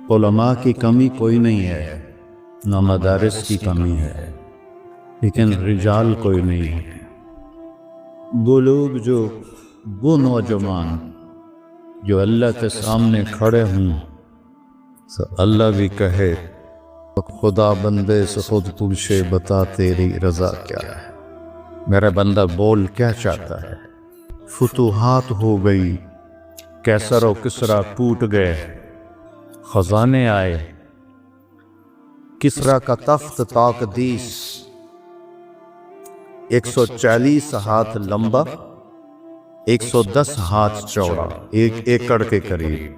علماء کی کمی کوئی نہیں ہے، نہ مدارس کی کمی ہے، لیکن رجال کوئی نہیں ہے۔ وہ لوگ وہ نوجوان جو اللہ کے سامنے کھڑے ہوں، تو اللہ بھی کہے خدا بندے سے خود پوچھے بتا تیری رضا کیا ہے، میرا بندہ بول کیا چاہتا ہے۔ فتوحات ہو گئی، کیسر و کسرا ٹوٹ گئے، خزانے آئے، کسرا کا تخت تاقدیس 140 ہاتھ لمبا، 110 ہاتھ چوڑا، 1 ایکڑ کے قریب،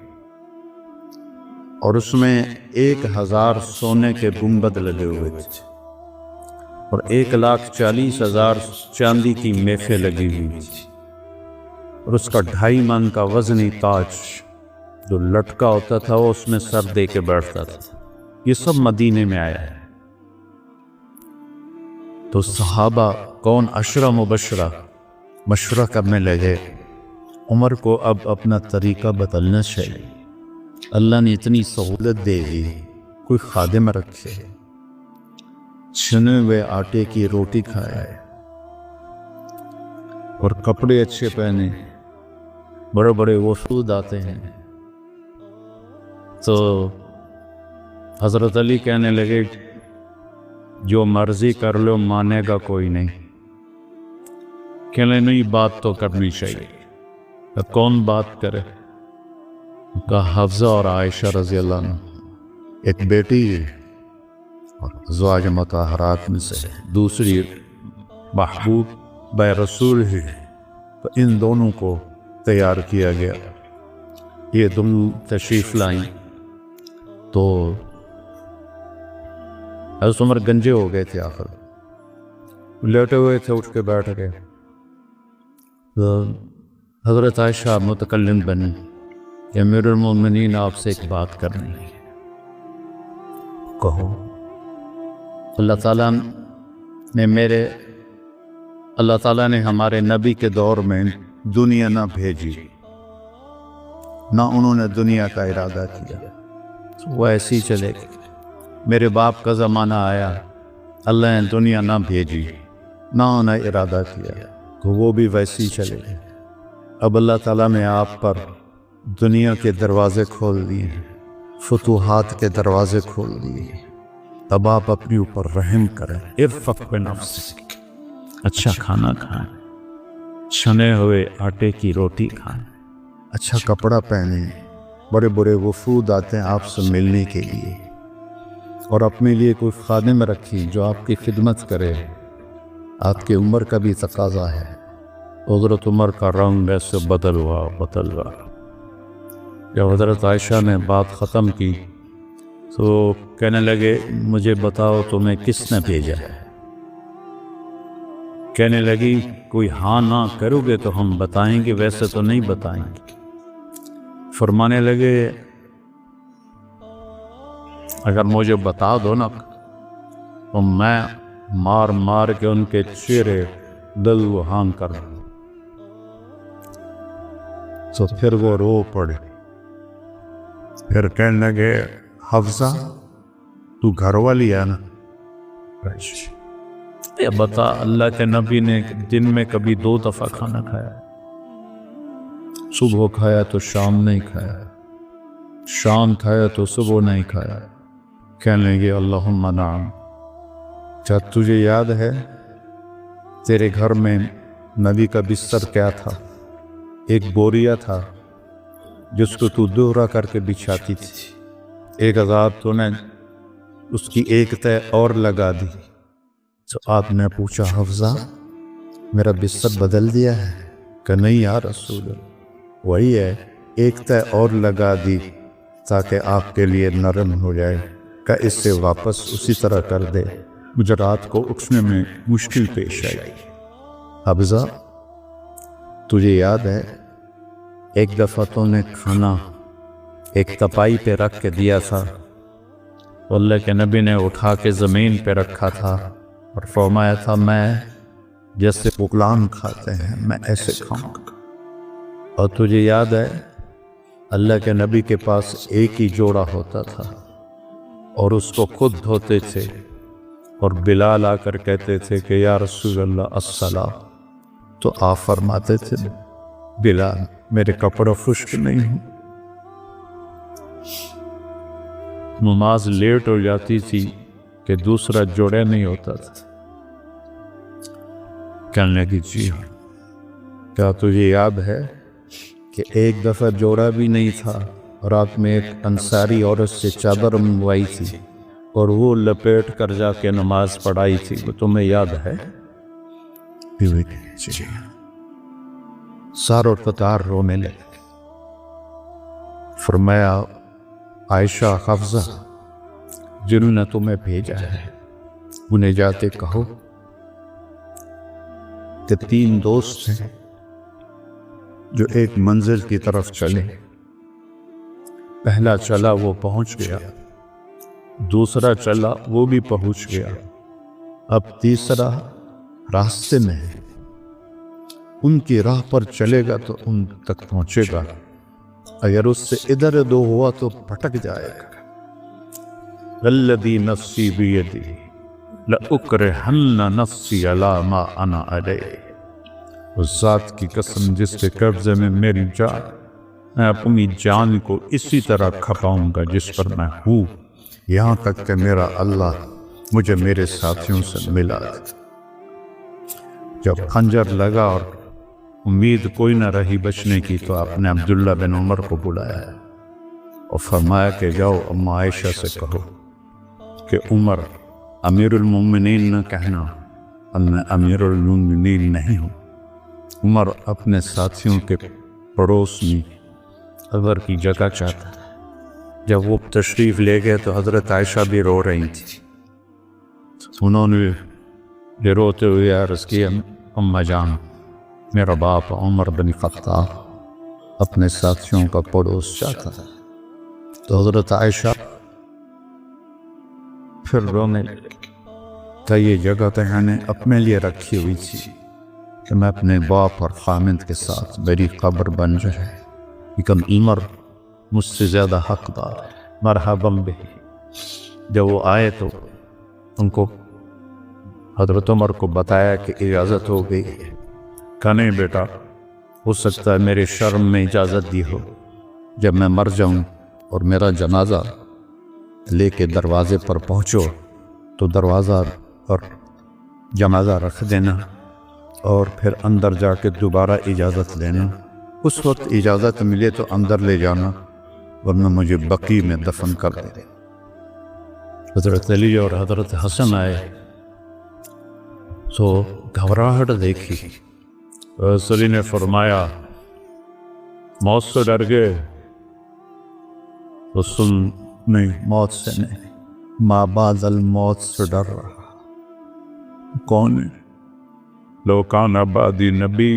اور اس میں 1000 سونے کے گنبد لگے ہوئے تھے، اور 1,40,000 چاندی کی میخیں لگی ہوئی تھی، اور اس کا 2.5 من کا وزنی تاج جو لٹکا ہوتا تھا وہ اس میں سر دے کے بیٹھتا تھا۔ یہ سب مدینے میں آیا ہے۔ تو صحابہ کون 10 مبشرہ مشورہ کرنے لگے، عمر کو اب اپنا طریقہ بدلنا چاہیے، اللہ نے اتنی سہولت دے دی، کوئی خادم رکھے، چھنے ہوئے آٹے کی روٹی کھائے اور کپڑے اچھے پہنے، بڑے بڑے وفود آتے ہیں۔ تو حضرت علی کہنے لگے جو مرضی کر لو مانے گا کوئی نہیں، کہنے نہیں بات تو کرنی چاہیے۔ کون بات کرے؟ کہا حفصہ اور عائشہ رضی اللہ عنہ، ایک بیٹی ہے اور ازواج مطہرات میں سے، دوسری محبوب بے رسول ہے، تو ان دونوں کو تیار کیا گیا۔ یہ دونوں تشریف لائیں تو حضرت عمر گنجے ہو گئے تھے، آخر لیٹے ہوئے تھے، اٹھ کے بیٹھ گئے۔ تو حضرت عائشہ متکلم بنی کہ امیر المومنین آپ سے ایک بات کرنی ہے، کہو۔ اللہ تعالیٰ نے ہمارے نبی کے دور میں دنیا نہ بھیجی، نہ انہوں نے دنیا کا ارادہ کیا، وہ ایسی ہی چلے گی۔ میرے باپ کا زمانہ آیا، اللہ نے دنیا نہ بھیجی، نہ انہیں ارادہ کیا، تو وہ بھی ویسی ہی چلے گی۔ اب اللہ تعالیٰ نے آپ پر دنیا کے دروازے کھول دیے، فتوحات کے دروازے کھول دیے، تب آپ اپنے اوپر رحم کریں، ارفق بنفسک، اچھا کھانا کھائیں، چھنے ہوئے آٹے کی روٹی کھائیں، اچھا کپڑا پہنیں، بڑے بڑے وفود آتے ہیں آپ سے ملنے کے لیے، اور اپنے لیے کوئی خادم رکھی جو آپ کی خدمت کرے، آپ کی عمر کا بھی تقاضا ہے۔ حضرت عمر کا رنگ ایسے بدل ہوا۔ جب حضرت عائشہ نے بات ختم کی تو کہنے لگے مجھے بتاؤ تمہیں کس نے بھیجا ہے؟ کہنے لگی کوئی ہاں نہ کرو گے تو ہم بتائیں گے، ویسے تو نہیں بتائیں گے۔ فرمانے لگے اگر مجھے بتا دو نا تو میں مار مار کے ان کے چہرے دل و ہان کر دوں۔ تو پھر وہ رو پڑے، پھر کہنے لگے حفصہ تو گھر والی ہے نا؟ بتا اللہ کے نبی نے دن میں کبھی 2 دفعہ کھانا کھایا، صبح کھایا تو شام نہیں کھایا، شام کھایا تو صبح نہیں کھایا۔ کہنے لگے اللہم نعم۔ کیا تجھے یاد ہے تیرے گھر میں نبی کا بستر کیا تھا؟ ایک بوریا تھا جس کو تو دوہرا کر کے بچھاتی تھی، ایک عذاب تو نے اس کی ایک تہ اور لگا دی۔ تو آپ نے پوچھا حفصہ میرا بستر بدل دیا ہے؟ کہ نہیں یا رسول اللہ، وہی ہے، ایک تہ اور لگا دی تاکہ آپ کے لیے نرم ہو جائے، کہ اس سے واپس اسی طرح کر دے، مجھے رات کو اٹھنے میں مشکل پیش آئی۔ حفصہ تجھے یاد ہے ایک دفعہ تو نے کھانا ایک تپائی پہ رکھ کے دیا تھا، اللہ کے نبی نے اٹھا کے زمین پہ رکھا تھا اور فرمایا تھا میں جیسے غلام کھاتے ہیں میں ایسے کھاؤں گا۔ اور تجھے یاد ہے اللہ کے نبی کے پاس ایک ہی جوڑا ہوتا تھا اور اس کو خود دھوتے تھے، اور بلال آ کر کہتے تھے کہ یا رسول اللہ الصلاۃ، تو آپ فرماتے تھے بلال میرے کپڑے خشک نہیں ہوں۔ نماز لیٹ ہو جاتی تھی کہ دوسرا جوڑا نہیں ہوتا تھا۔ کہنے لگی جی ہاں، کیا تجھے یاد ہے کہ ایک دفعہ جوڑا بھی نہیں تھا، رات میں ایک انصاری عورت سے چادر منگوائی تھی اور وہ لپیٹ کر جا کے نماز پڑھائی تھی، وہ تمہیں یاد ہے؟ جی ساروں قطار رونے لگے۔ فرمایا عائشہ حفصہ جنہوں نے تمہیں بھیجا ہے انہیں جاتے کہو کہ 3 دوست ہیں جو ایک منزل کی طرف چلے، پہلا چلا وہ پہنچ گیا، دوسرا چلا وہ بھی پہنچ گیا، اب تیسرا راستے میں ہے، ان کی راہ پر چلے گا تو ان تک پہنچے گا، اگر اس سے ادھر ادھر ہوا تو پھٹک جائے گا۔ والذی نفسی بیدی لأکرہن نفسی علی ما انا علیہ، اس ذات کی قسم جس کے قبضے میں میری جان، میں اپنی جان کو اسی طرح کھپاؤں گا جس پر میں ہوں، یہاں تک کہ میرا اللہ مجھے میرے ساتھیوں سے ملا۔ جب خنجر لگا اور امید کوئی نہ رہی بچنے کی تو آپ نے عبداللہ بن عمر کو بلایا اور فرمایا کہ جاؤ اما عائشہ سے کہو کہ عمر امیر المومنین نہ کہنا، میں امیر المومنین نہیں ہوں۔ عمر اپنے ساتھیوں کے پڑوس میں عمر کی جگہ چاہتا ہے۔ جب وہ تشریف لے گئے تو حضرت عائشہ بھی رو رہی تھی، انہوں نے روتے ہوئے عرض کیا اماں جان میرا باپ عمر بن خطاب اپنے ساتھیوں کا پڑوس چاہتا ہے۔ تو حضرت عائشہ پھر رونے لگی کہ یہ جگہ تو میں نے اپنے لیے رکھی ہوئی تھی کہ میں اپنے باپ اور خامند کے ساتھ میری قبر بن جائے، لیکن عمر مجھ سے زیادہ حقدار ہے، مرحبا بہ۔ جب وہ آئے تو ان کو حضرت عمر کو بتایا کہ اجازت ہو گئی ہے، کہ نہیں بیٹا ہو سکتا ہے میرے شرم میں اجازت دی ہو، جب میں مر جاؤں اور میرا جنازہ لے کے دروازے پر پہنچو تو دروازہ پر جنازہ رکھ دینا اور پھر اندر جا کے دوبارہ اجازت لینا، اس وقت اجازت ملے تو اندر لے جانا ورنہ مجھے بقیع میں دفن کر دے۔ حضرت علی اور حضرت حسن آئے تو گھبراہٹ دیکھی، حضرت علی نے فرمایا موت سے ڈر گئے؟ تو سن نہیں، موت سے نہیں، ما بعد الموت سے ڈر رہا۔ کون ہے؟ لو کان بعدی نبی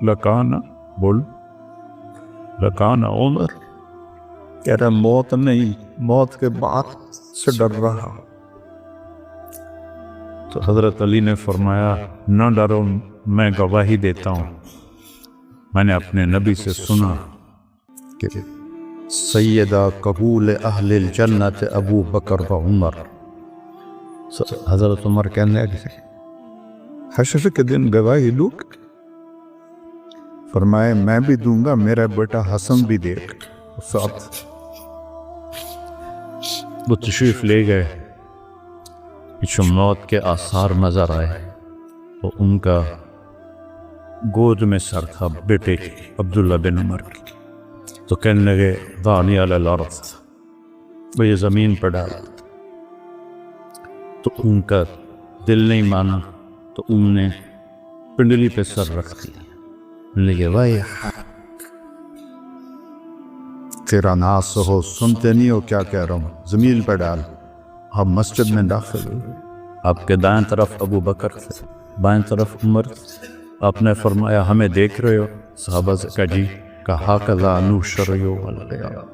لکان بول لکان عمر، کہہ رہا موت نہیں، موت کے بعد سے ڈر رہا۔ تو حضرت علی نے فرمایا نہ ڈرو، میں گواہی دیتا ہوں، میں نے اپنے نبی سے سنا کہ سیدہ قبول اہل الجنت ابو بکر و عمر۔ حضرت عمر کہنے لگے حشر کے دن گواہی دوں؟ فرمائے میں بھی دوں گا، میرا بیٹا حسن بھی دے گا ساتھ۔ وہ تشریف لے گئے، پیچھے موت کے آثار نظر آئے، تو ان کا گود میں سر تھا بیٹے عبداللہ بن عمر کی، تو کہنے لگے دانی علی الارض، وہ یہ زمین پر ڈالا، تو ان کا دل نہیں مانا تو ان نے پنڈلی پہ سر رکھ دیا، لگے بھائی تیرا ناس ہو، سنتے نہیں ہو کیا کہہ رہا ہوں، زمین پہ ڈال۔ آپ مسجد میں داخل ہوئے، آپ کے دائیں طرف ابو بکر تھے، بائیں طرف عمر، آپ نے فرمایا ہمیں دیکھ رہے ہو؟ صحابہ سے کہا جی، کہا کذا نحشر یوم القیامہ،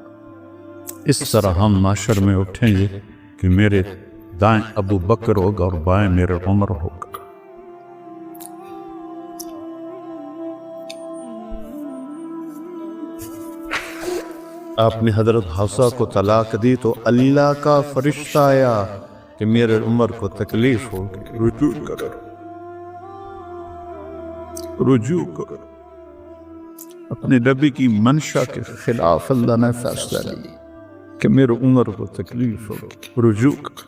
اس طرح ہم معاشر میں اٹھیں گے کہ میرے دائیں ابو بکر ہوگا اور بائیں میرے عمر ہوگا۔ آپ نے حضرت حفصہ کو طلاق دی تو اللہ کا فرشتہ آیا کہ میرے عمر کو تکلیف ہوگی، رجوع کرو، رجوع کرو۔ اپنے نبی کی منشا کے خلاف اللہ نے فیصلہ لیا کہ میرے عمر کو تکلیف ہوگی، رجوع کرو،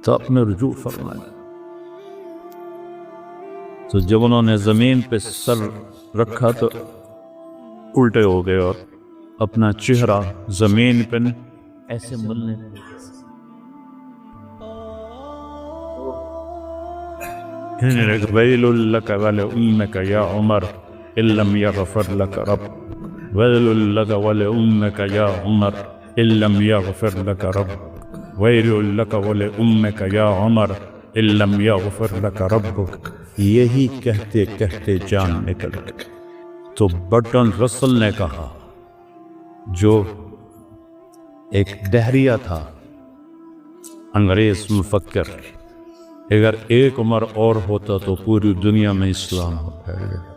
تو آپ نے رجوع فرمایا۔ تو جب انہوں نے زمین پہ سر رکھا تو الٹے ہو گئے اور اپنا چہرہ زمین پہ ایسے ملنے لگے۔ ویل لک ولأمک یا عمر ان لم یغفر لک رب، ویل لک ولأمک یا عمر ان لم یغفر لک رب، ویل لک ولأمک یا عمر ان لم یغفر لک ربک۔ یہی کہتے کہتے جان نکل گئی تو برٹن رسل نے کہا، جو ایک دہریہ تھا، انگریز مفکر، اگر ایک عمر اور ہوتا تو پوری دنیا میں اسلام ہو پھیل گیا۔